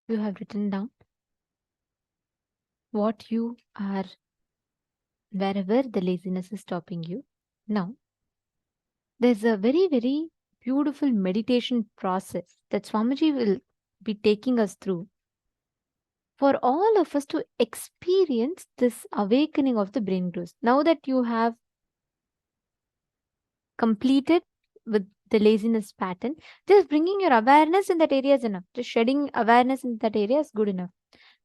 You have written down what you are wherever the laziness is stopping you. Now, there's a very, very beautiful meditation process that Swamiji will be taking us through for all of us to experience this awakening of the brain growth. Now that you have completed with the laziness pattern, just bringing your awareness in that area is enough. Just shedding awareness in that area is good enough.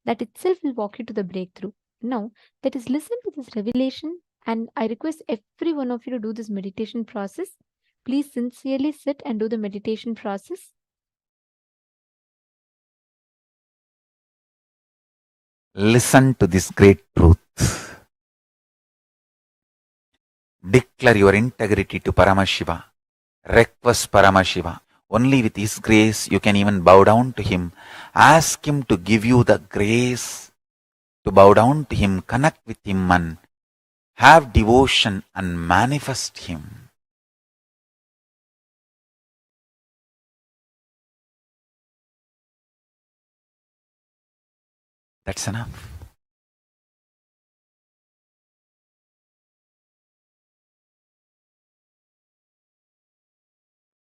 That itself will walk you to the breakthrough. Now, that is listen to this revelation, and I request every one of you to do this meditation process. Please sincerely sit and do the meditation process. Listen to this great truth. Declare your integrity to Paramashiva. Request Paramashiva. Only with His grace you can even bow down to Him. Ask Him to give you the grace to bow down to Him, connect with Him and have devotion and manifest Him. That's enough.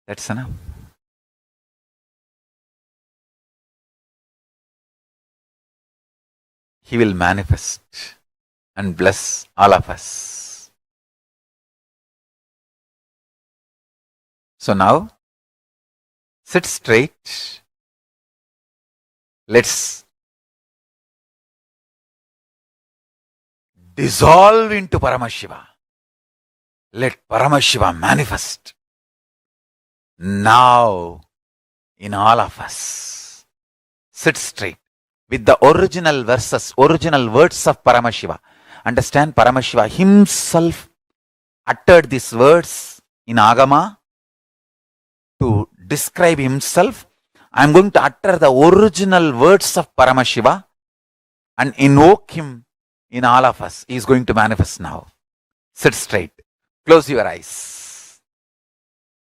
That's enough. He will manifest and bless all of us. So now, sit straight. Let's dissolve into Paramashiva. Let Paramashiva manifest now in all of us. Sit straight with the original verses, original words of Paramashiva. Understand, Paramashiva himself uttered these words in Agama to describe himself. I am going to utter the original words of Paramashiva and invoke him in all of us. He is going to manifest now. Sit straight. Close your eyes.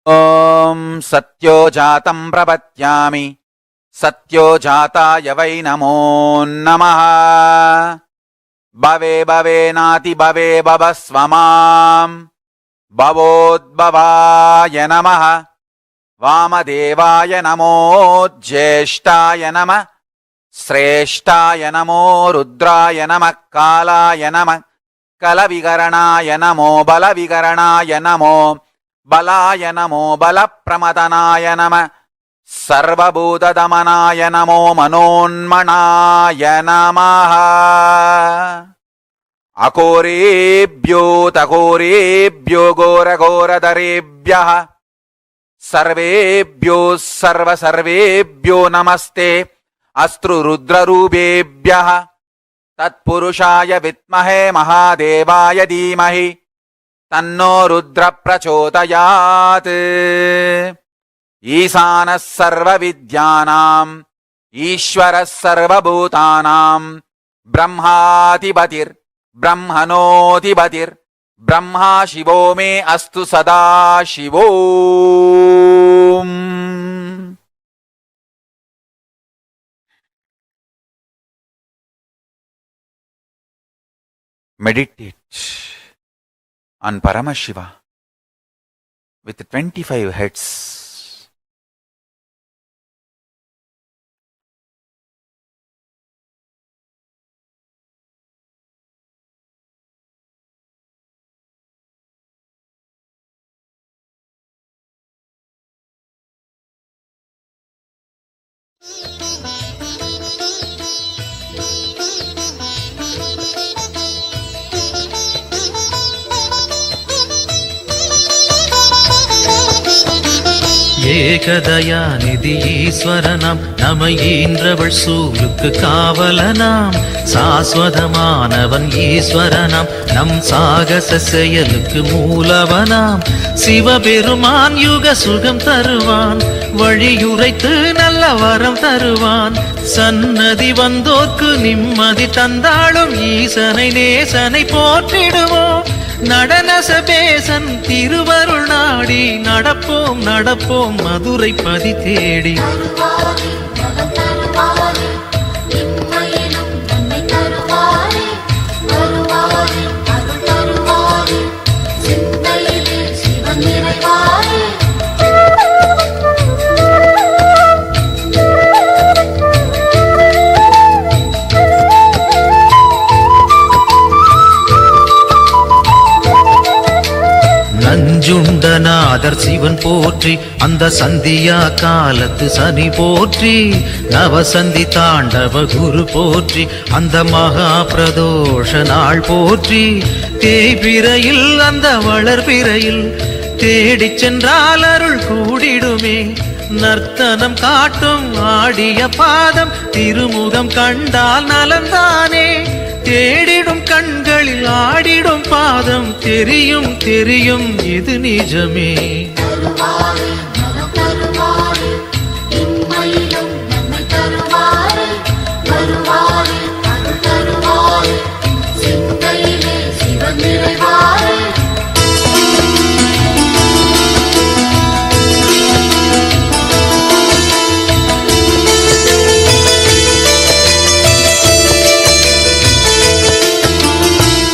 Om Satyo Jatam Prapatyami Satyo Jataya Vai Namo Namaha Bhave Bhave Nati Bhave Bhavasvamam Bhavodbhavaya Namaha Vamadevaya Namo Jyeshtaya Namah Sreshtaya Namo Rudraya Namah Kalaya Namah Kalavigaranaya Namo Balavigaranaya Namo Balaya Namo Balapramadhanaya Namah Sarvabhuta-damanaya Namo Manonmanaya Namaha Akorebhyo takorebhyo gora-gora-darebhyaha Sarvebhyo sarva-sarvebhyo namaste Astru Rudra-rubebhyaha Tatpurushaya Vitmahe Mahadevaya Dhimahi Tanno Rudra Prachodayat Isana Sarva Vidyanam Ishvara Sarva Bhutanam Brahmatibatir Brahmanotibatir Brahma Shivo me Astu Sada Shivom. Meditate on Paramashiva with 25 heads. ஏகதயாநிதி ஈஸ்வரனாம் நம ஈன்றவள் சூலுக்கு காவலனாம் சாஸ்வதமானவன் ஈஸ்வரனாம் நம் சாகச செயலுக்கு மூலவனாம் சிவபெருமான் யுக சுகம் தருவான் வழியுரைத்து நல்ல வரம் தருவான் சன்னதி வந்தோர்க்கு நிம்மதி தந்தாளும் ஈசனை நேசனை போற்றிடுவோம் நடன சபேசன் திருவருள் நாடி நடப்போம் நடப்போம் மதுரை பதி தேடி. நாதர் சிவன் போற்றி, அந்த சந்தியா காலத்து சனி போற்றி, நவசந்தி தாண்டவ குரு போற்றி, அந்த மகா பிரதோஷ நாள் போற்றி, தேய்பிரையில் அந்த வளர்பிரையில் தேடிச் சென்றால் அருள் கூடிடுமே, நர்த்தனம் காட்டும் ஆடிய பாதம் திருமுகம் கண்டால் நலந்தானே, தேடிடும் கண்களில் ஆடிடும் பாதம் தெரியும் தெரியும் இது நிஜமே.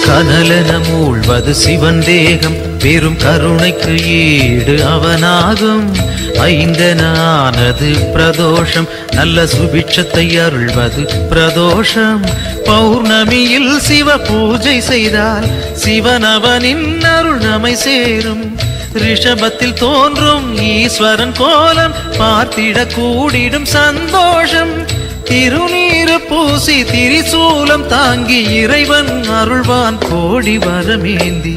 கனலென மூழ்வது சிவன் தேகம், பெரும் கருணைக்கு ஈடு அவனாகும், ஐந்தென ஆனது பிரதோஷம், நல்ல சுபிட்சத்தை அருள்வது பிரதோஷம், பௌர்ணமியில் சிவ பூஜை செய்தால் சிவனவனின் அருள் நம்மை சேரும், ரிஷபத்தில் தோன்றும் ஈஸ்வரன் கோலம் பார்த்திட கூடிடும் சந்தோஷம், திருநீரு பூசி திரிசூலம் தாங்கி இறைவன் அருள்வான் கோடி வரமேந்தி.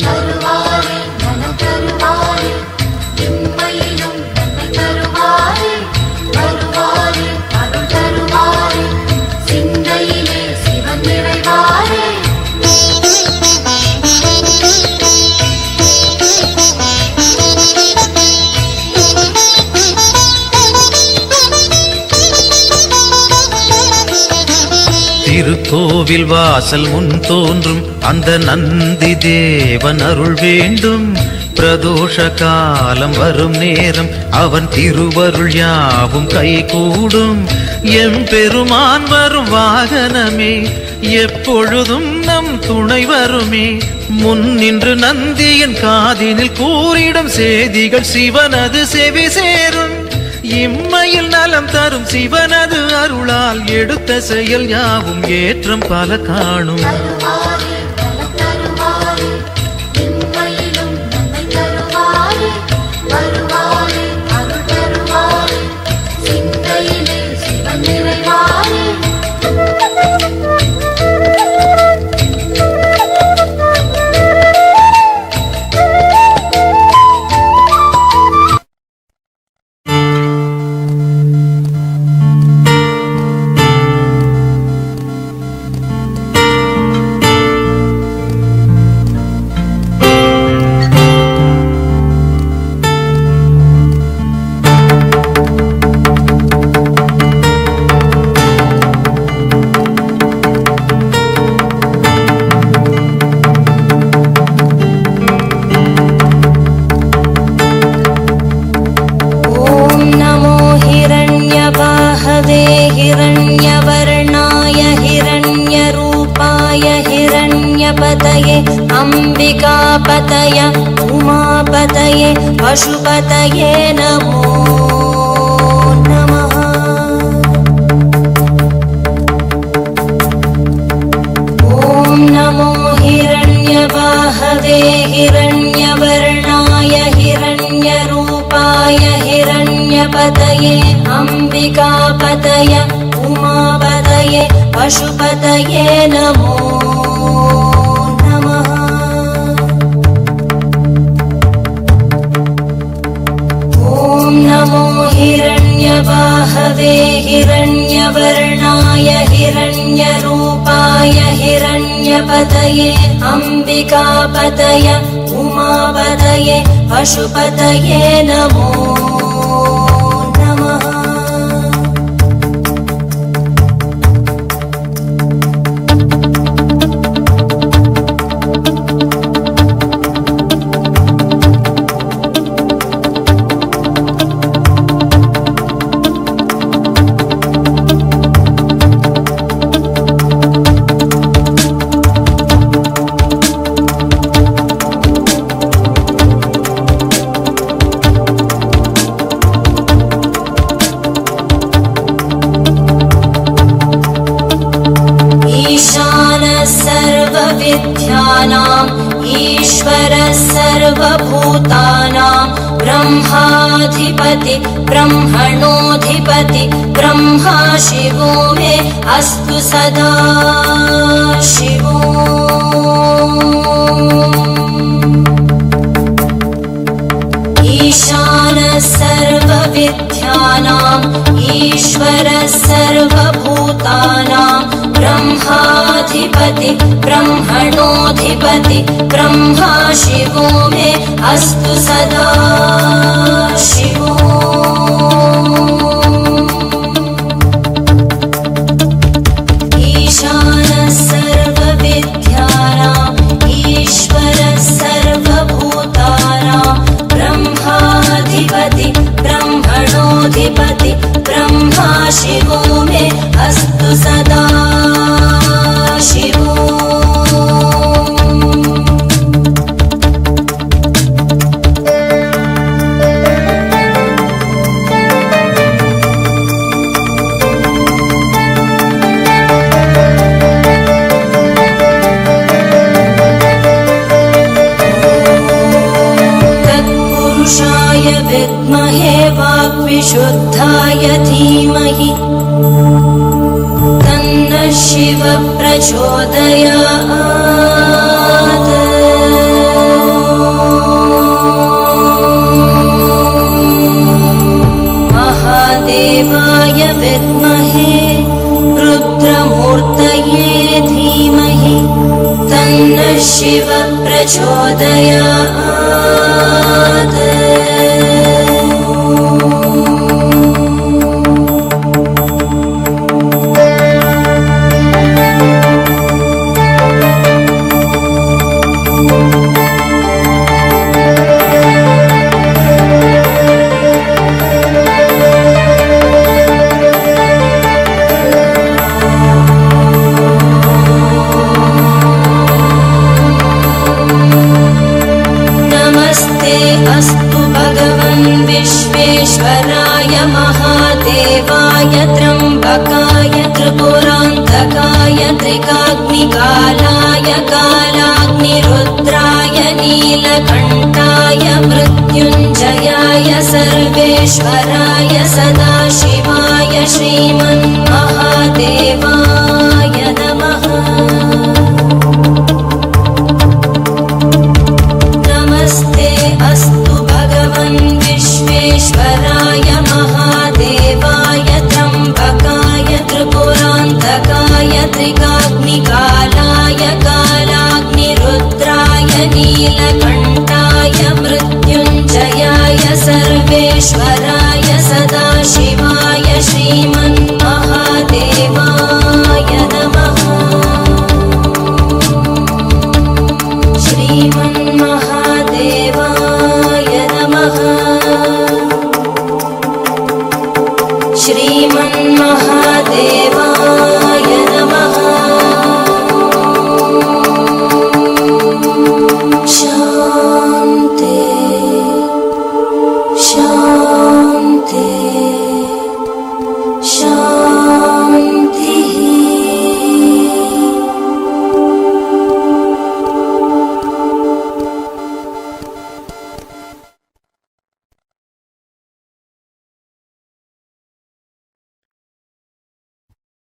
திருக்கோவில் வாசல் முன் தோன்றும் அந்த நந்தி தேவன் அருள் வேண்டும், பிரதோஷ காலம் வரும் நேரம் அவன் திருவருள் யாவும் கை கூடும், எம்பெருமான் வரும் வாகனமே எப்பொழுதும் நம் துணை வருமே, முன் நின்று நந்தியின் காதினில் கூறிடும் செய்திகள் சிவனது செவி சேரும், இம்மையில் நலம் தரும் சிவனது அருளால் எடுத்த செயல் யாவும் ஏற்றம் பல காணும். अंबिकापतये उमापतये पशुपतये नमो नमः। ॐ नमो हिरण्यबाहवे हिरण्यवर्णाय हिरण्यरूपाय हिरण्यपतये अंबिकापतये उमापतये पशुपतये नमो नमः। ॐ नमो हिरण्यबाहवे हिरण्यवर्णाय हिरण्यरूपाय हिरण्यपतये अंबिकापतये उमापतये पशुपतये नमो नमः। ईश्वरः सर्वभूतानां ब्रह्माधिपति ब्रह्मणोऽधिपति ब्रह्मा शिवो मे अस्तु सदा शिवो। ईशानः सर्वविद्यानां ईश्वरः सर्वभूतानां ब्रह्माधिपति ब्रह्मणोऽधिपति ब्रह्मा शिवो मे अस्तु सदा शिवो। ईशानः सर्वविद्यानां ईश्वरः सर्वभूतानां ब्रह्माधिपति ब्रह्मणोऽधिपति ब्रह्मा शिवो मे अस्तु सदा शिवो। तत्पुरुषाय विद्महे वाग्विशुद्धाय धीमहि तन्नः शिवः प्रचोदयात्। महादेवाय विद्महे रुद्रमूर्तये धीमहि तन्नः शिवः प्रचोदयात्। अस्तु भगवन् विश्वेश्वराय महादेवाय त्र्यम्बकाय त्रिपुरान्तकाय त्रिकाग्निकालाय कालाग्निरुद्राय नीलकण्ठाय मृत्युञ्जयाय सर्वेश्वराय सदाशिवाय श्रीमन्महादेवाय नमः। अस्तु भगवन् विश्वेश्वराय महादेवाय त्र्यम्बकाय त्रिपुरान्तकाय त्रिकाग्निकालाय कालाग्निरुद्राय नीलकण्ठाय मृत्युञ्जयाय सर्वेश्वराय सदाशिवाय श्रीमन्महादेवाय नमः। श्रीमन्महादेवाय नमः। श्रीमन्महादेवाय नमः। शान्ति शान्ति शान्तिः।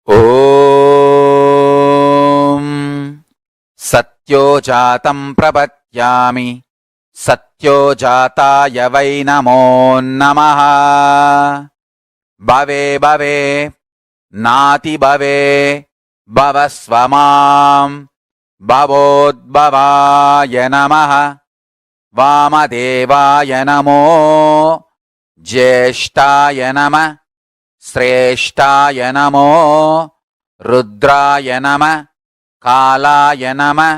ఓం సత్యో జాతం ప్రపద్యామి సత్యో జాతాయ వై నమో నమః. భవే భవే నాతి భవే భవస్వ మాం భవోద్భవాయ నమః. వామదేవాయ నమో జ్యేష్ఠాయ నమః. శ్రేష్ఠాయ నమో రుద్రాయ నమః. కాలాయ నమః.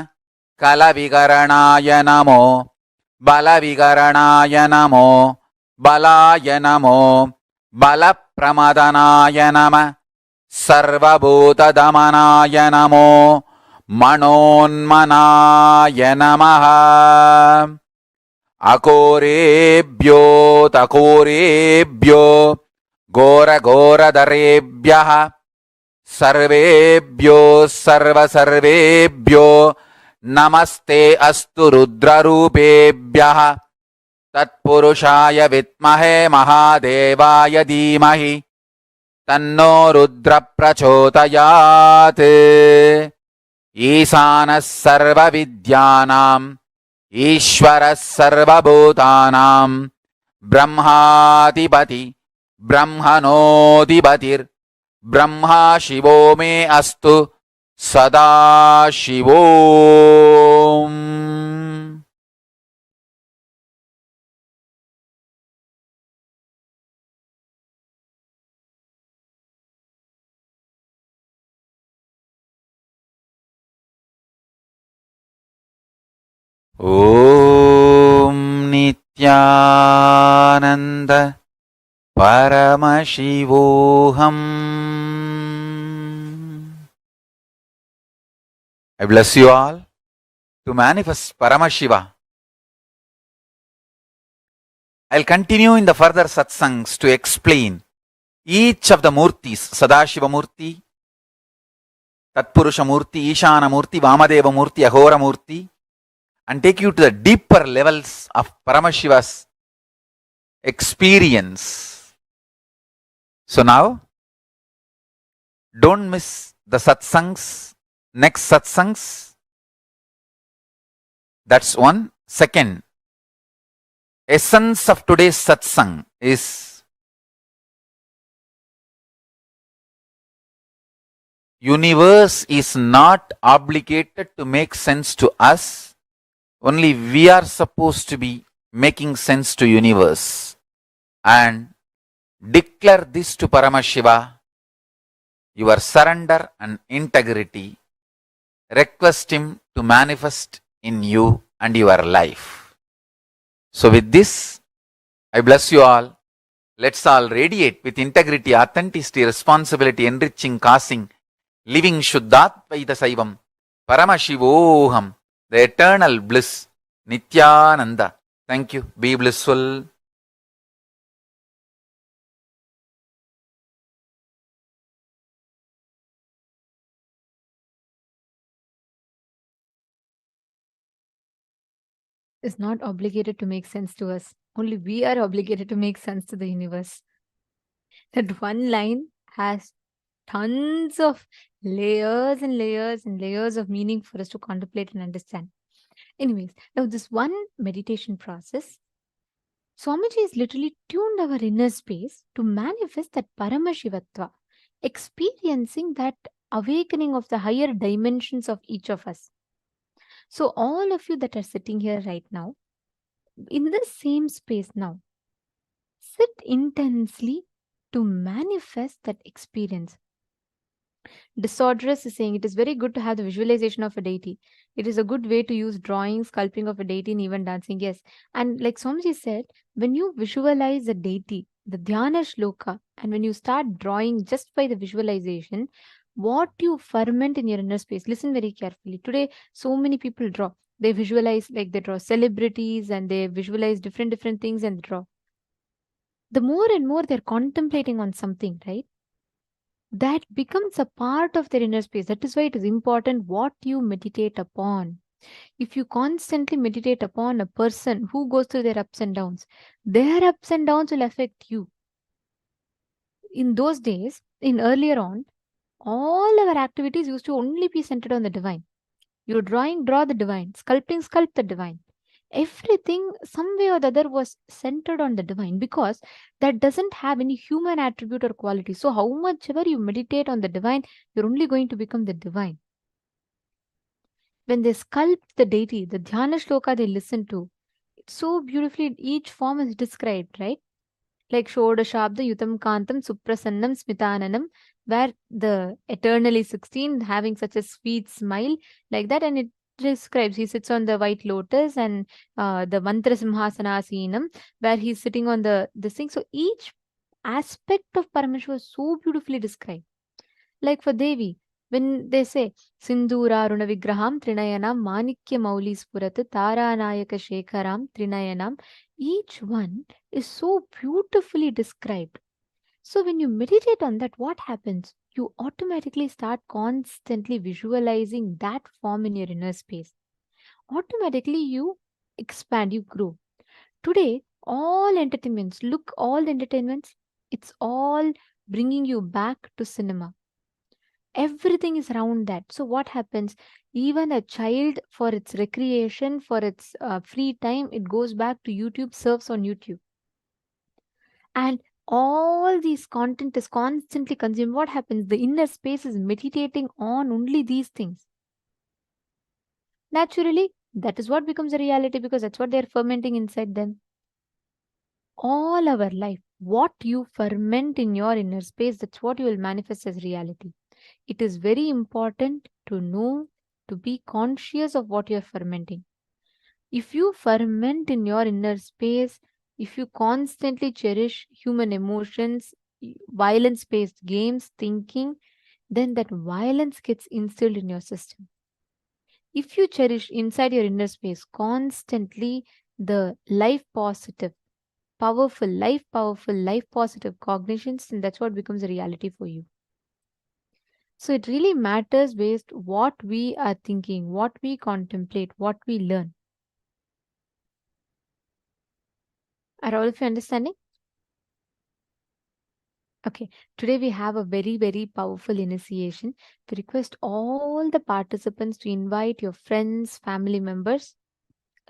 కలవికరణాయ నమో బలవికరణాయ నమో బలాయ నమో బలప్రమదనాయ నమః. సర్వభూతదమనాయ నమో మనోన్మనాయ నమః. అకోరేభ్యో తకోరేభ్యో ఘోరఘోరధరేభ్యః సర్వేభ్యో సర్వసర్వేభ్యో Namaste astu rudrarupebhyah tatpurushaya vitmahe mahadevaya dhimahi tanno rudra prachodayat. Isanas sarva vidyanam Ishwaras sarvabhutanam Brahmadipati Brahmanodipatir Brahma Shivo me astu Sada Shivom. Om Nithyananda Paramashivoham. I bless you all to manifest Paramashiva. I'll continue in the further satsangs to explain each of the murtis, Sadashiva Murti, Tatpurusha Murti, Ishana Murti, Vamadeva Murti, Ahora Murti, and take you to the deeper levels of Paramashiva's experience. So now, don't miss the satsangs, next satsangs. That's one. Second, essence of today's satsang is universe is not obligated to make sense to us. Only we are supposed to be making sense to universe. And declare this to Paramashiva, your surrender and integrity. Request him to manifest in you and your life. So with this, I bless you all. Let's all radiate with integrity, authenticity, responsibility, enriching, causing, living Shuddhatvaita Saivam, Paramashivoham, the eternal bliss, Nithyananda. Thank you. Be blissful. Is not obligated to make sense to us. Only we are obligated to make sense to the universe. That one line has tons of layers and layers and layers of meaning for us to contemplate and understand. Anyways, now this one meditation process, Swamiji is literally tuned our inner space to manifest that Paramashivatva, experiencing that awakening of the higher dimensions of each of us. So, all of you that are sitting here right now, in the same space now, sit intensely to manifest that experience. Disorderous is saying it is very good to have the visualization of a deity. It is a good way to use drawing, sculpting of a deity, and even dancing. Yes. And like Swamiji said, when you visualize a deity, the Dhyana Shloka, and when you start drawing just by the visualization, what you ferment in your inner space, listen very carefully. Today, so many people draw. They visualize, like they draw celebrities and they visualize different things and draw. The more and more they're contemplating on something, right? That becomes a part of their inner space. That is why it is important what you meditate upon. If you constantly meditate upon a person who goes through their ups and downs, their ups and downs will affect you. In those days, in earlier on, all our activities used to only be centered on the divine. You're drawing, draw the divine. Sculpting, sculpt the divine. Everything, some way or the other, was centered on the divine because that doesn't have any human attribute or quality. So, how much ever you meditate on the divine, you're only going to become the divine. When they sculpt the deity, the Dhyana Shloka they listen to, it's so beautifully, each form is described, right? Like Shodashabda Yutam Kantam Suprasannam Smitananam, where the eternally 16 having such a sweet smile, like that, and it describes he sits on the white lotus and the mantra simhasanasinam where he's sitting on this thing. So each aspect of Parameshwar was so beautifully described. Like for Devi, when they say Sindura Runa Vigraham Trinayanam Manikya Mauli Spurat Taranayaka Shekharam Trinayanam, each one is so beautifully described. So when you meditate on that, what happens? You automatically start constantly visualizing that form in your inner space. automatically you expand, you grow. Today, all entertainments, look, all entertainments, it's all bringing you back to cinema. Everything is around that. So, what happens? Even a child, for its recreation, for its free time, it goes back to YouTube, surfs on YouTube. And all these content is constantly consumed. What happens? The inner space is meditating on only these things. Naturally, that is what becomes a reality because that's what they're fermenting inside them. All our life, what you ferment in your inner space, that's what you will manifest as reality. It is very important to know, to be conscious of what you're fermenting. If you ferment in your inner space, if you constantly cherish human emotions, violence based games, thinking, then that violence gets instilled in your system. If you cherish inside your inner space constantly the life positive cognitions, then that's what becomes a reality for you. So it really matters based what we are thinking, what we contemplate, what we learn. Are all of you understanding? Okay, today we have a very, very powerful initiation. We request all the participants to invite your friends, family members.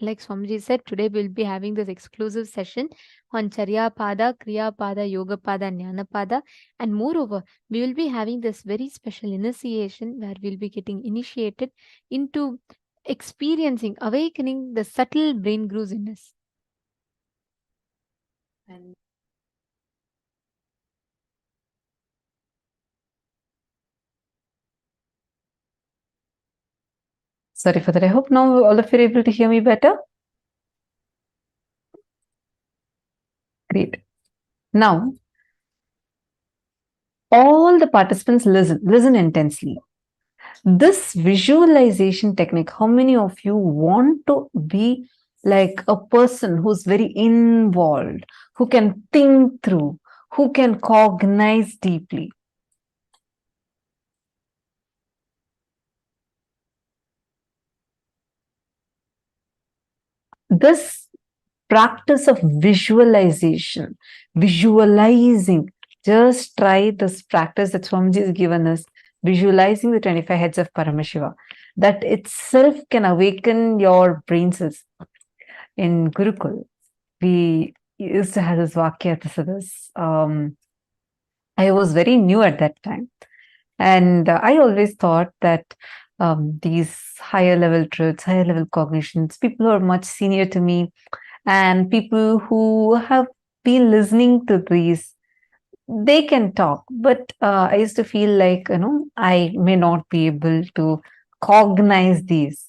Like Swamiji said, today we'll be having this exclusive session on Charya Pada, Kriya Pada, Yoga Pada, Jnana Pada. And moreover, we will be having this very special initiation where we'll be getting initiated into experiencing, awakening the subtle brain grooves in us. And sorry for that. I hope now all of you are able to hear me better. Great. Now, all the participants listen intensely. This visualization technique, how many of you want to be like a person who's very involved, who can think through, who can cognize deeply? This practice of visualization, visualizing, just try this practice that Swamiji has given us, visualizing the 25 heads of Paramashiva. That itself can awaken your brain cells. In Gurukul, we used to have this Vakya. I was very new at that time. And I always thought that these higher level truths, higher level cognitions, people who are much senior to me, and people who have been listening to these, they can talk. But I used to feel like, I may not be able to cognize these.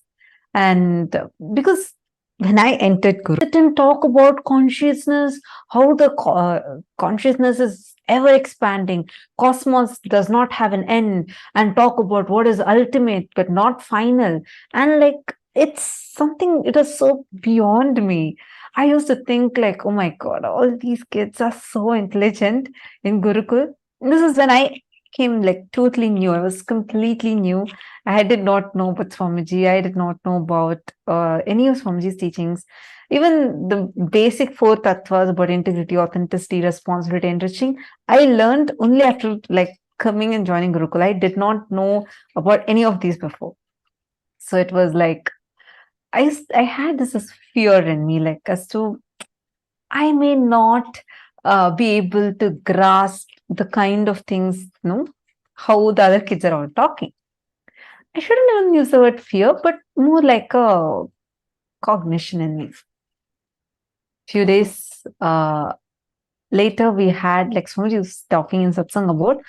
And because when I entered Guru, sit and talk about consciousness, how the consciousness is ever expanding, cosmos does not have an end, and talk about what is ultimate but not final. And like, it's something, it is so beyond me. I used to think like, oh my God, all these kids are so intelligent in Gurukul. This is when I came like totally new. I was completely new. I did not know about Swamiji. I did not know about any of Swamiji's teachings. Even the basic four tattvas about integrity, authenticity, responsibility, enriching, I learned only after like coming and joining Gurukul. I did not know about any of these before. So it was like, I had this fear in me, like as to I may not be able to grasp the kind of things, how the other kids are all talking. I shouldn't even use the word fear, but more like a cognition in me. Few days later, we had, like Swamiji was talking in satsang about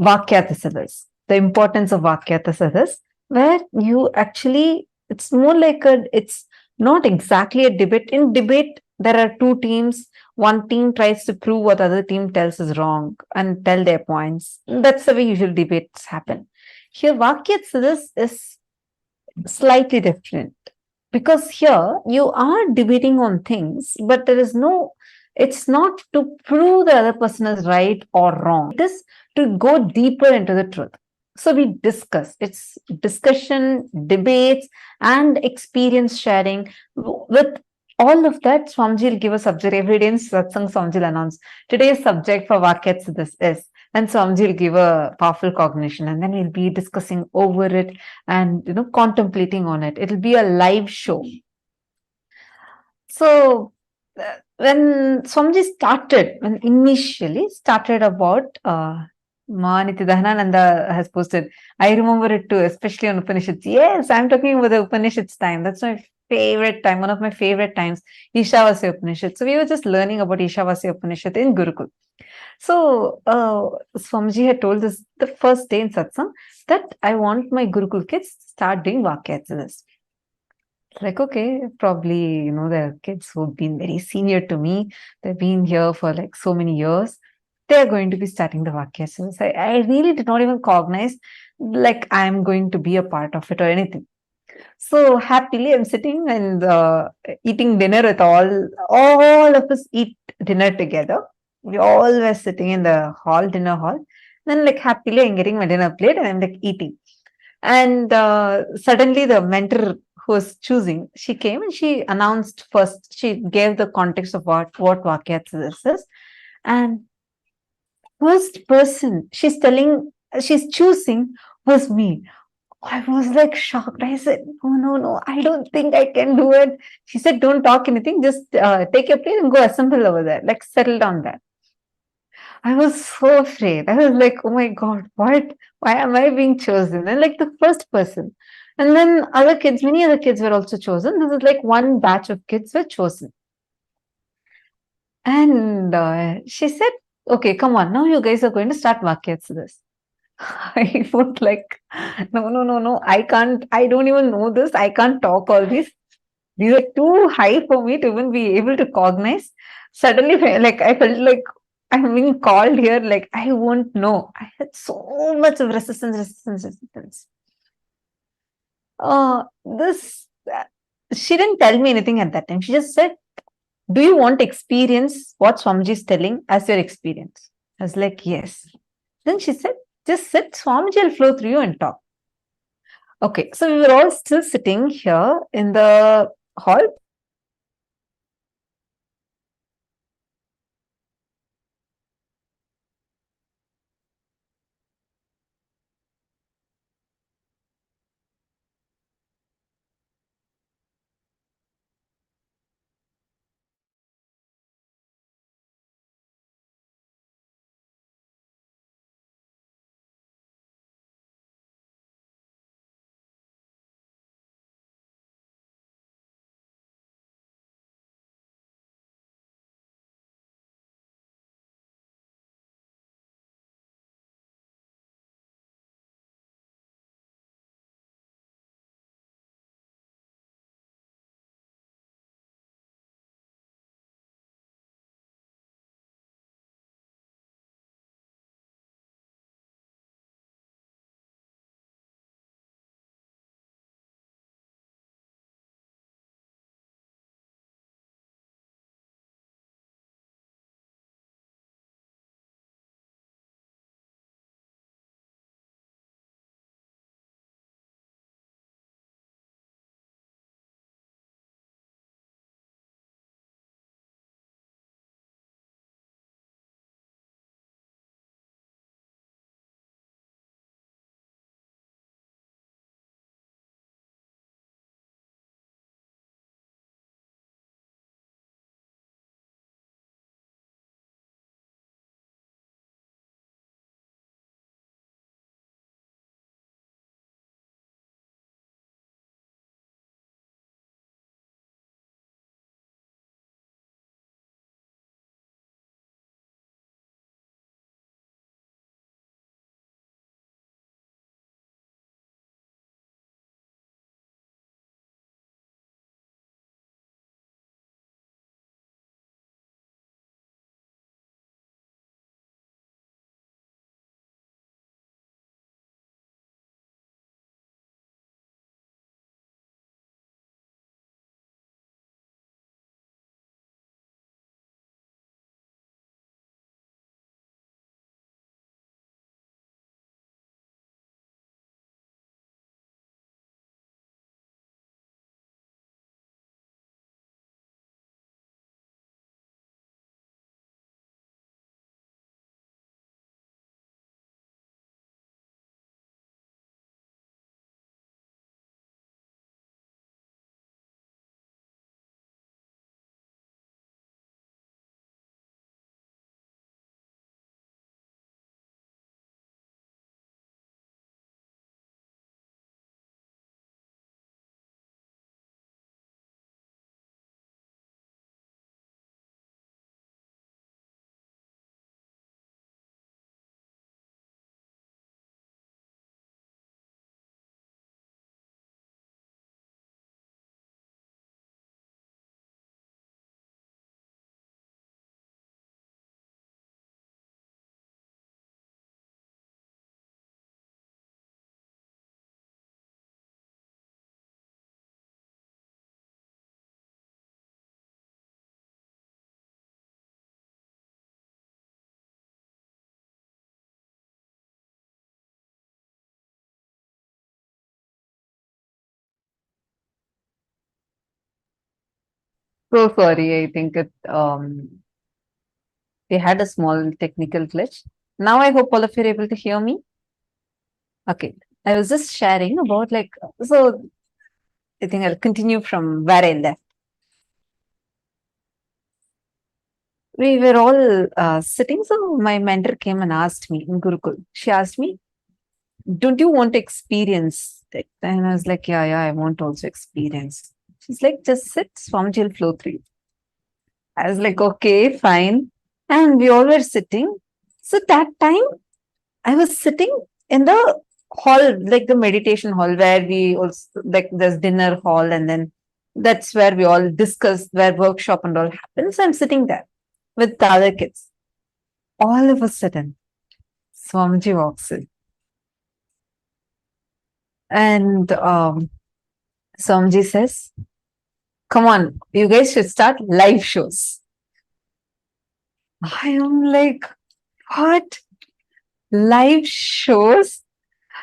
Vakyatasadas, the importance of Vakyatasadas, where you actually, it's more like it's not exactly a debate. In debate, there are two teams. One team tries to prove what the other team tells is wrong and tell their points. That's the way usual debates happen. Here, Vakyatasadas is slightly different because here you are debating on things, but it's not to prove the other person is right or wrong. It is to go deeper into the truth. So we discuss. It's discussion, debates, and experience sharing. With all of that, Swamiji will give a subject every day in Satsang. Swamiji will announce today's subject for Vakyats this is. And Swamiji will give a powerful cognition, and then we'll be discussing over it and contemplating on it. It'll be a live show. So when Swamiji started, when initially started about Nithyananda has posted, I remember it too, especially on Upanishads. Yes, I'm talking about the Upanishads time. That's my favorite time, one of my favorite times, Ishavasya Upanishad. So we were just learning about Ishavasya Upanishad in Gurukul. So Swamiji had told us the first day in Satsang that I want my Gurukul kids to start doing Vakyats. Like, okay, probably, the kids who've been very senior to me, they've been here for like so many years, they're going to be starting the Vakyas. I really did not even cognize like I'm going to be a part of it or anything. So happily, I'm sitting and eating dinner with all of us eat dinner together. We all were sitting in the dinner hall. Then like happily, I'm getting my dinner plate and I'm like eating. And suddenly the mentor who was choosing, she came and she announced first, she gave the context of what Vakyats this is. And first person she's choosing was me. I was like shocked. I said, no, I don't think I can do it. She said, don't talk anything, just take your plate and go assemble over there, like settle down there. I was so afraid. I was like, oh my God, what? Why am I being chosen? And like the first person. And then many other kids were also chosen. This is like one batch of kids were chosen. And she said, okay, come on, now you guys are going to start Vakyats this. I was like, no, I can't, I don't even know this. I can't talk all these. These are too high for me to even be able to cognize. Suddenly, like, I felt like I'm being called here, like, I won't know. I had so much of resistance. She didn't tell me anything at that time. She just said, do you want to experience what Swamiji is telling as your experience? I was like, yes. Then she said, just sit, Swamiji will flow through you and talk. Okay, so we were all still sitting here in the hall. So sorry, I think we had a small technical glitch. Now I hope all of you are able to hear me. Okay. I was just sharing about so I think I'll continue from where I left. We were all sitting, so my mentor came and asked me in Gurukul. She asked me, don't you want to experience it? And I was like, yeah, I want to also experience. She's like, just sit, Swamiji will flow through you. I was like, okay, fine. And we all were sitting. So that time I was sitting in the hall, like the meditation hall where we also, like there's dinner hall, and then that's where we all discuss, where workshop and all happens. So I'm sitting there with the other kids. All of a sudden, Swamiji walks in. And Swamiji says, come on, you guys should start live shows. I am like, what? Live shows?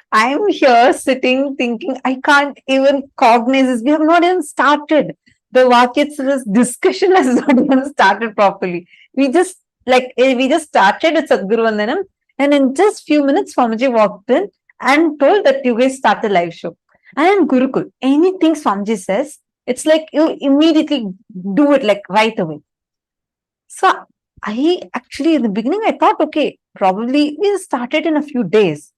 I'm here sitting thinking, I can't even cognize this. We have not even started. The Vakyats discussion has not even started properly. We just started with Sadhguru Vandanam, and in just few minutes, Swamiji walked in and told that you guys start the live show. And in Gurukul, anything Swamiji says, it's like you immediately do it like right away. So I actually, in the beginning, I thought, okay, probably we'll start it in a few days.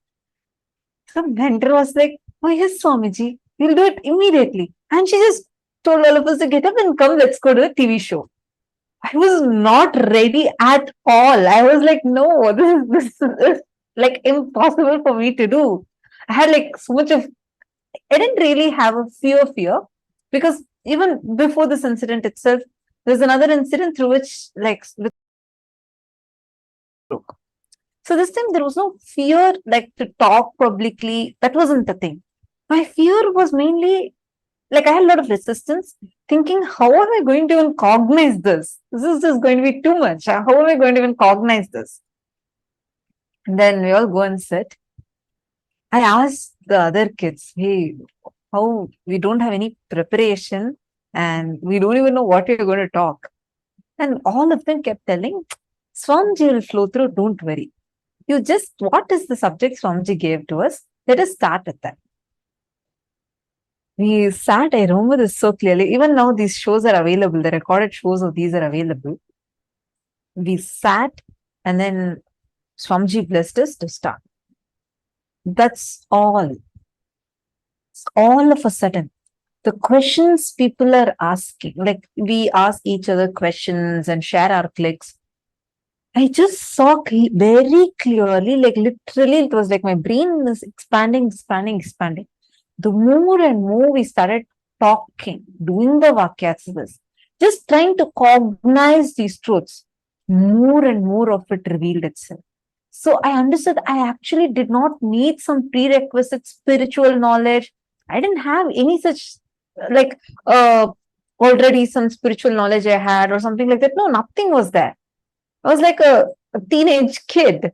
So mentor was like, oh yes, Swamiji, we'll do it immediately. And she just told all of us to get up and come, let's go to a TV show. I was not ready at all. I was like, no, this is like impossible for me to do. I had like so much of, I didn't really have a fear, because even before this incident itself, there's another incident through which so this time there was no fear like to talk publicly. That wasn't the thing. My fear was mainly like I had a lot of resistance, thinking, how am I going to even cognize this? This is just going to be too much. How am I going to even cognize this? And then we all go and sit. I asked the other kids, hey, how we don't have any preparation and we don't even know what we're going to talk. And all of them kept telling, Swamiji will flow through, don't worry. You just, what is the subject Swamiji gave to us? Let us start with that. We sat, I remember this so clearly. Even now, these shows are available. The recorded shows of these are available. We sat, and then Swamiji blessed us to start. That's all. All of a sudden, the questions people are asking, like we ask each other questions and share our clicks. I just saw very clearly, like literally, it was like my brain was expanding. The more and more we started talking, doing the Vakyats, just trying to cognize these truths, more and more of it revealed itself. So I understood I actually did not need some prerequisite spiritual knowledge. I didn't have any such like already some spiritual knowledge I had or something like that. No, nothing was there. I was like a teenage kid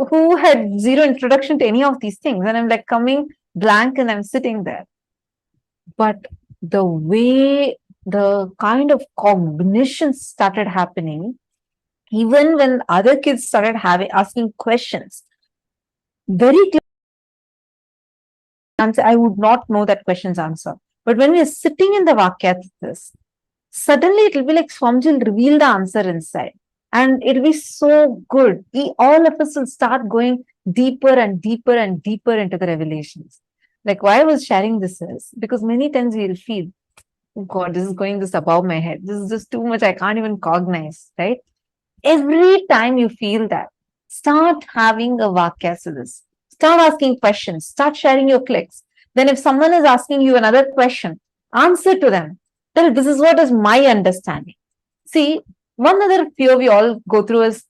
who had zero introduction to any of these things. And I'm like coming blank and I'm sitting there. But the way the kind of cognition started happening, even when other kids started asking questions, very clear answer, I would not know that question's answer. But when we are sitting in the Vakyats, suddenly it will be like Swamiji will reveal the answer inside. And it'll be so good. All of us will start going deeper and deeper and deeper into the revelations. Like why I was sharing this is because many times we'll feel, oh God, this is going this above my head. This is just too much. I can't even cognize, right? Every time you feel that, start having a Vakya to this. Start asking questions. Start sharing your clicks. Then if someone is asking you another question, answer to them. Tell this is what is my understanding. See, one other fear we all go through is,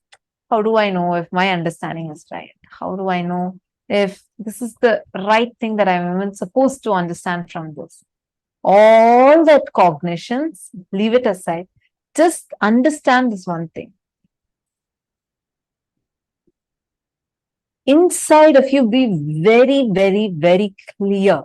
how do I know if my understanding is right? How do I know if this is the right thing that I'm even supposed to understand from this? All that cognitions, leave it aside. Just understand this one thing. Inside of you, be very, very, very clear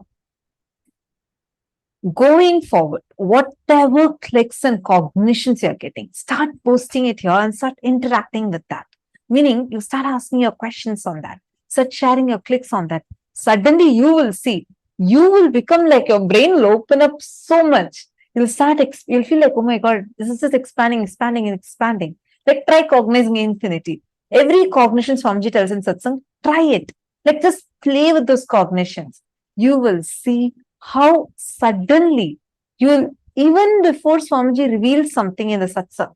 going forward, whatever clicks and cognitions you're getting, start posting it here and start interacting with that. Meaning, you start asking your questions on that, start sharing your clicks on that. Suddenly, you will see, you will become like your brain will open up so much. You'll start, you'll feel like, oh my God, this is just expanding, expanding, and expanding. Like, try cognizing infinity. Every cognition Swamiji tells in satsang, try it. Like, just play with those cognitions. You will see how suddenly you'll, even before Swamiji reveals something in the satsang,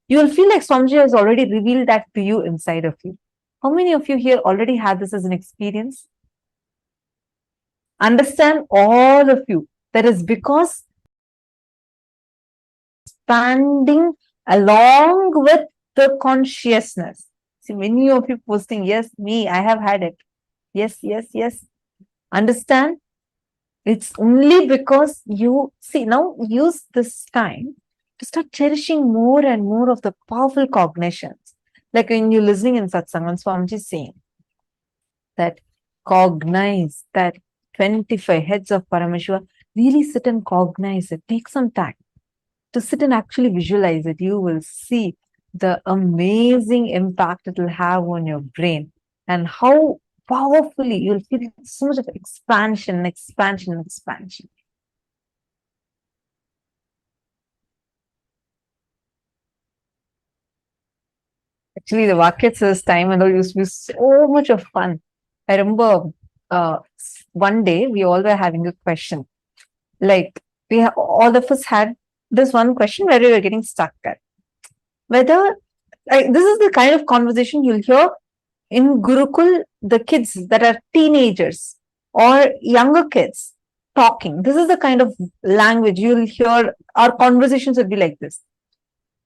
you will feel like Swamiji has already revealed that to you inside of you. How many of you here already had this as an experience? Understand, all of you, that is because expanding along with the consciousness. See, many of you posting, yes, me, I have had it. Yes, yes, yes. Understand? It's only because you see, now use this time to start cherishing more and more of the powerful cognitions. Like when you're listening in satsang, when Swamiji is saying that cognize that 25 heads of Paramashiva, really sit and cognize it. Take some time to sit and actually visualize it. You will see the amazing impact it will have on your brain and how powerfully you'll feel so much of expansion, expansion, expansion. Actually, the Vakya's time and all used to be so much of fun. I remember one day we all were having a question. Like all of us had this one question where we were getting stuck at. Whether this is the kind of conversation you'll hear in Gurukul, the kids that are teenagers or younger kids talking. This is the kind of language you'll hear. Our conversations will be like this.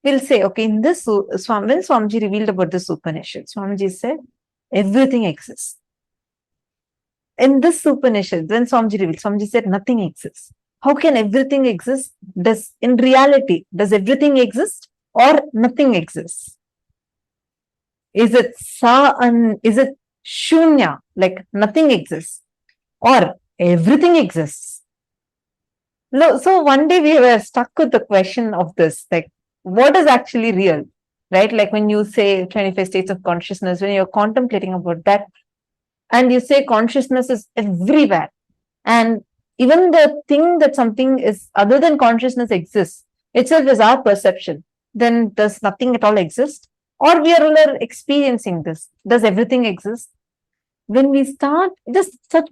We'll say, okay, in this, when Swamiji revealed about this Upanishad, Swamiji said, everything exists. In this Upanishad, when Swamiji revealed, Swamiji said, nothing exists. How can everything exist? In reality, does everything exist or nothing exists? Is it is it shunya, like nothing exists, or everything exists? No, so one day we were stuck with the question of this, like, what is actually real, right? Like when you say 25 states of consciousness, when you're contemplating about that, and you say consciousness is everywhere, and even the thing that something is other than consciousness exists, itself is our perception, then does nothing at all exist? Or we are all experiencing this. Does everything exist? When we start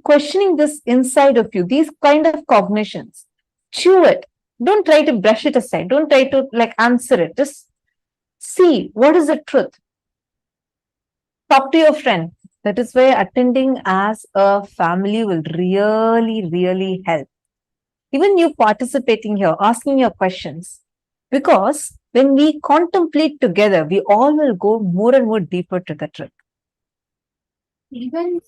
questioning this inside of you, these kind of cognitions, chew it. Don't try to brush it aside. Don't try to like answer it. Just see what is the truth. Talk to your friend. That is why attending as a family will really, really help. Even you participating here, asking your questions. Because when we contemplate together, we all will go more and more deeper to the truth. Even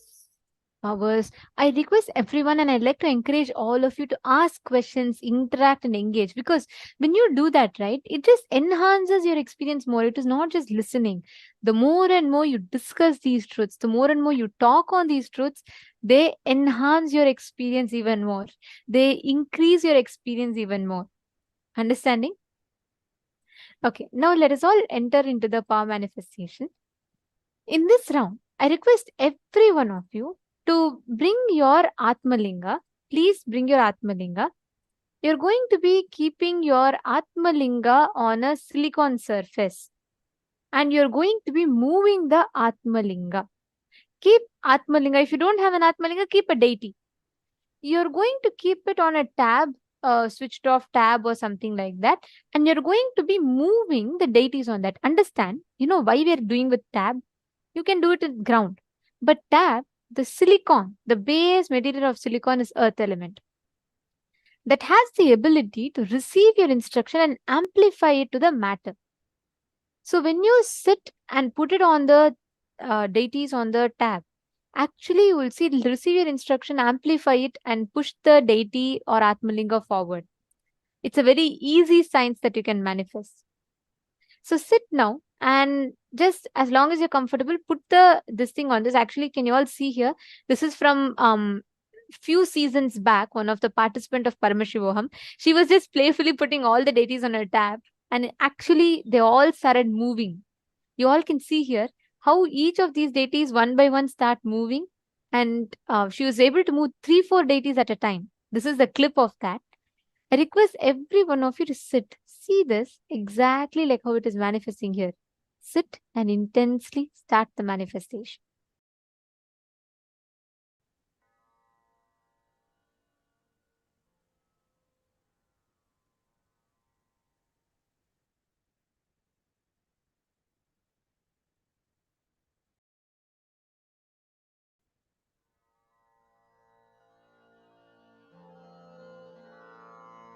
powers, I request everyone and I'd like to encourage all of you to ask questions, interact and engage, because when you do that, right, it just enhances your experience more. It is not just listening. The more and more you discuss these truths, the more and more you talk on these truths, they enhance your experience even more. They increase your experience even more. Understanding? Okay, now let us all enter into the power manifestation. In this round, I request every one of you to bring your Atmalinga. Please bring your Atmalinga. You're going to be keeping your Atmalinga on a silicon surface. And you're going to be moving the Atmalinga. Keep Atmalinga. If you don't have an Atmalinga, keep a deity. You're going to keep it on a tab, switched off tab or something like that. And you're going to be moving the deities on that. Understand, you know why we're doing with tab? You can do it at ground. But tab, the silicon, the base material of silicon is earth element. That has the ability to receive your instruction and amplify it to the matter. So when you sit and put it on the deities on the tab, actually you will see it'll receive your instruction, amplify it and push the deity or Atmalinga forward. It's a very easy science that you can manifest. So sit now and just as long as you're comfortable, put this thing on this. Actually, can you all see here? This is from few seasons back, one of the participant of Paramashivoham, she was just playfully putting all the deities on her tab, and actually they all started moving. You all can see here how each of these deities one by one start moving, and she was able to move 3-4 deities at a time. This is the clip of that. I request every one of you to sit. See this exactly like how it is manifesting here. Sit and intensely start the manifestation.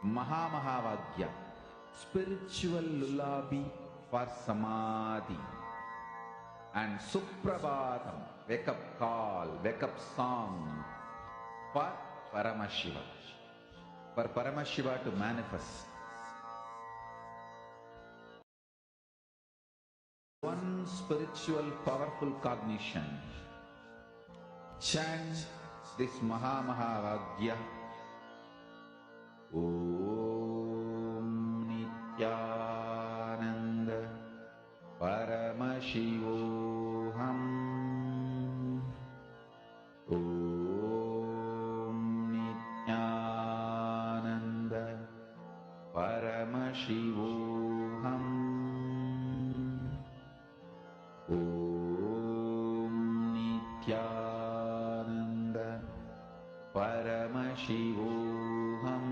Mahamahavagya, spiritual lullaby for Samadhi. And Suprabhatam, wake up call, wake up song for Paramashiva. For Paramashiva to manifest. One spiritual powerful cognition. Chant this Mahamahavagya. Om Nithyananda Paramashivoham. Om Nithyananda Paramashivoham. Om Nithyananda Paramashivoham.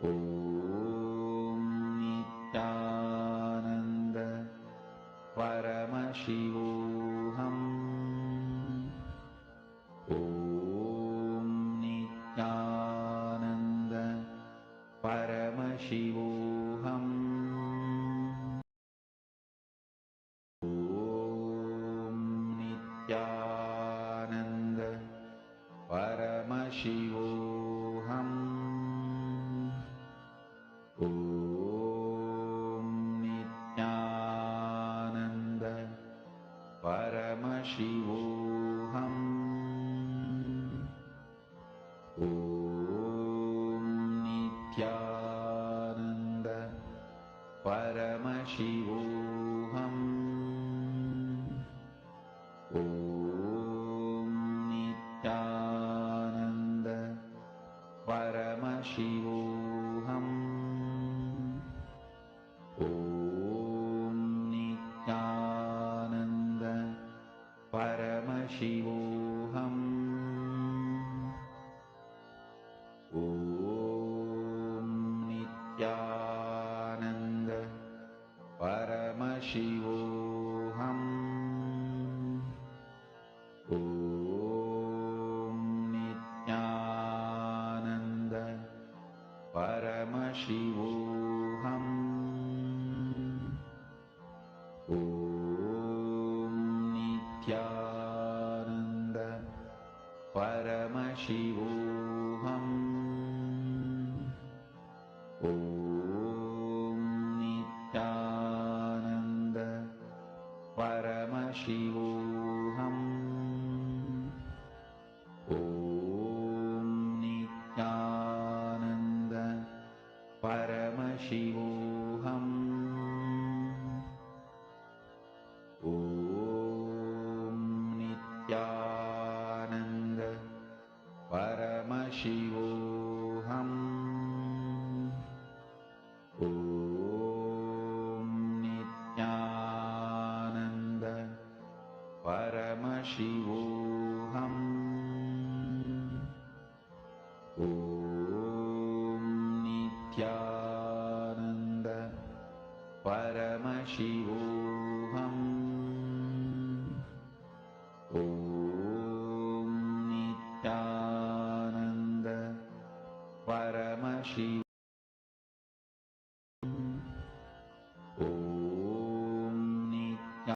Om Nithyananda Paramashivoham. Om Nithyananda Paramashivoham. Om Nithyananda Paramashivoham. Om Nithyananda Paramashivoham. Om Nithyananda Paramashivoham. Om Nithyananda Paramashivoham. Om Nithyananda Paramashivoham. Om Nithyananda Paramashivoham. Om Nithyananda Paramashivoham. Om Nithyananda Paramashivoham. Om Nithyananda Paramashivoham. Om Nithyananda Paramashivoham. Om Nithyananda Paramashivoham. Om Nithyananda Paramashivoham. Om Nithyananda Paramashivoham. Om Nithyananda Paramashivoham.